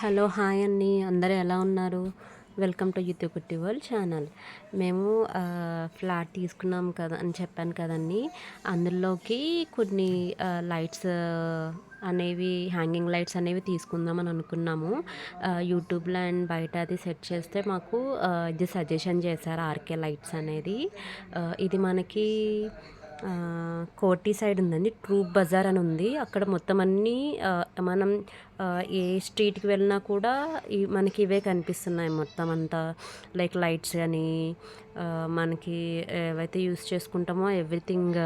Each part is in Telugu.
హలో హాయ్ అండి, అందరూ ఎలా ఉన్నారు? వెల్కమ్ టు యూత్ కుట్టి వరల్డ్ ఛానల్. మేము ఫ్లాట్ తీసుకున్నాం కదా అని చెప్పాను కదండి. అందులోకి కొన్ని లైట్స్ అనేవి హ్యాంగింగ్ లైట్స్ అనేవి తీసుకుందామని అనుకున్నాము. యూట్యూబ్లో అండ్ బయట అది సెర్చ్ చేస్తే మాకు ఇది సజెషన్ చేశారు, ఆర్కే లైట్స్ అనేది. ఇది మనకి కోటి సైడ్ ఉందండి, ట్రూప్ బజార్ అని ఉంది. అక్కడ మొత్తం అన్నీ మనం ఏ స్ట్రీట్కి వెళ్ళినా కూడా మనకి ఇవే కనిపిస్తున్నాయి మొత్తం అంతా. లైక్ లైట్స్ కానీ మనకి ఏవైతే యూస్ చేసుకుంటామో ఎవ్రీథింగ్,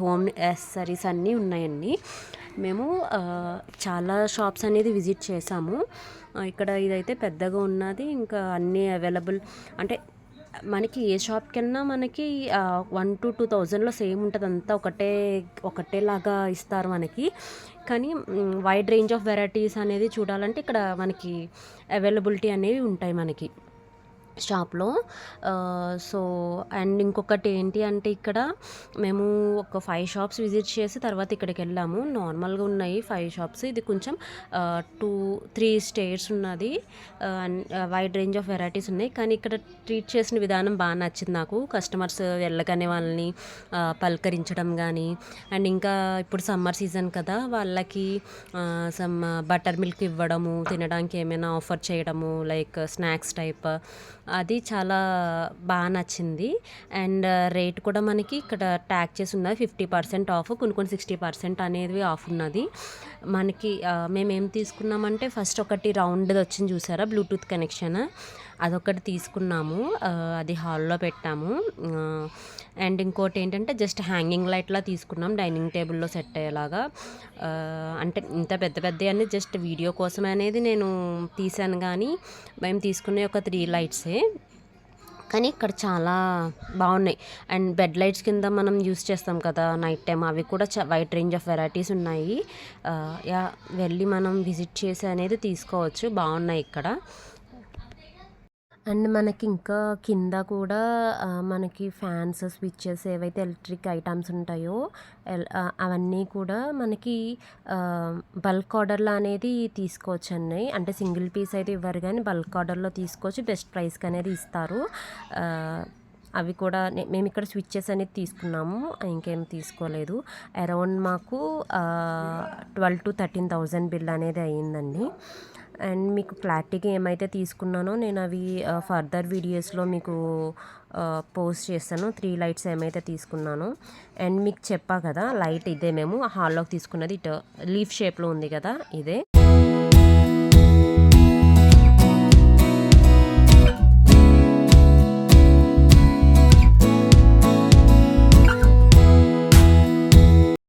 హోమ్ యాక్సెసరీస్ అన్నీ ఉన్నాయండి. మేము చాలా షాప్స్ అనేది విజిట్ చేసాము. ఇక్కడ ఇదైతే పెద్దగా ఉన్నది, ఇంకా అన్నీ అవైలబుల్. అంటే మనకి ఏ షాప్కి వెళ్ళినా మనకి 1,000 to 2,000లో సేమ్ ఉంటుంది, అంతా ఒకటేలాగా ఇస్తారు మనకి. కానీ వైడ్ రేంజ్ ఆఫ్ వెరైటీస్ అనేది చూడాలంటే ఇక్కడ మనకి అవైలబిలిటీ అనేవి ఉంటాయి మనకి షాప్లో. సో అండ్ ఇంకొకటి ఏంటి అంటే, ఇక్కడ మేము ఒక 5 షాప్స్ విజిట్ చేసి తర్వాత ఇక్కడికి వెళ్ళాము. నార్మల్గా ఉన్నాయి 5 షాప్స్, ఇది కొంచెం 2-3 స్టేర్స్ ఉన్నది. And wide range of varieties ఉన్నాయి. కానీ ఇక్కడ ట్రీట్ చేసిన విధానం బాగా నచ్చింది నాకు. కస్టమర్స్ వెళ్ళగానే వాళ్ళని పలకరించడం కానీ, అండ్ ఇంకా ఇప్పుడు సమ్మర్ సీజన్ కదా, వాళ్ళకి సమ్ బటర్ మిల్క్ ఇవ్వడము, తినడానికి ఏమైనా ఆఫర్ చేయడము, లైక్ స్నాక్స్ టైప్, అది చాలా బాగా నచ్చింది. అండ్ రేట్ కూడా మనకి ఇక్కడ ట్యాగ్ చేసి ఉన్నది 50% ఆఫ్, కొన్ని 60% అనేది ఆఫ్ ఉన్నది మనకి. మేమేం తీసుకున్నామంటే, ఫస్ట్ ఒకటి రౌండ్ది వచ్చింది చూసారా, బ్లూటూత్ కనెక్షన్, అదొకటి తీసుకున్నాము. అది హాల్లో పెట్టాము. అండ్ ఇంకోటి ఏంటంటే, జస్ట్ హ్యాంగింగ్ లైట్లా తీసుకున్నాం, డైనింగ్ టేబుల్లో సెట్ అయ్యేలాగా. అంటే ఇంత పెద్ద పెద్ద అన్నీ జస్ట్ వీడియో కోసమే అనేది నేను తీసాను, కానీ మేము తీసుకునే ఒక 3 లైట్సే. కానీ ఇక్కడ చాలా బాగున్నాయి. అండ్ బెడ్ లైట్స్ కింద మనం యూస్ చేస్తాం కదా నైట్ టైం, అవి కూడా వైడ్ రేంజ్ ఆఫ్ వెరైటీస్ ఉన్నాయి. యా, వెళ్ళి మనం విజిట్ చేసి అనేది తీసుకోవచ్చు, బాగున్నాయి ఇక్కడ. అండ్ మనకి ఇంకా కింద కూడా మనకి ఫ్యాన్స్, స్విచ్చెస్, ఏవైతే ఎలక్ట్రిక్ ఐటమ్స్ ఉంటాయో అవన్నీ కూడా మనకి బల్క్ ఆర్డర్లో అనేది తీసుకోవచ్చండి. అంటే సింగిల్ పీస్ అయితే ఇవ్వరు, కానీ బల్క్ ఆర్డర్లో తీసుకోవచ్చు, బెస్ట్ ప్రైస్కి అనేది ఇస్తారు. అవి కూడా మేము ఇక్కడ స్విచ్చెస్ అనేది తీసుకున్నాము, ఇంకేం తీసుకోలేదు. అరౌండ్ మాకు 12,000 to 13,000 బిల్ అనేది అయ్యిందండి. అండ్ మీకు క్లారిటీగా ఏమైతే తీసుకున్నానో నేను అవి ఫర్దర్ వీడియోస్లో మీకు పోస్ట్ చేస్తాను, 3 లైట్స్ ఏమైతే తీసుకున్నానో. అండ్ మీకు చెప్పా కదా, లైట్ ఇదే మేము హాల్లోకి తీసుకున్నది, ఇటు లీఫ్ షేప్లో ఉంది కదా, ఇదే.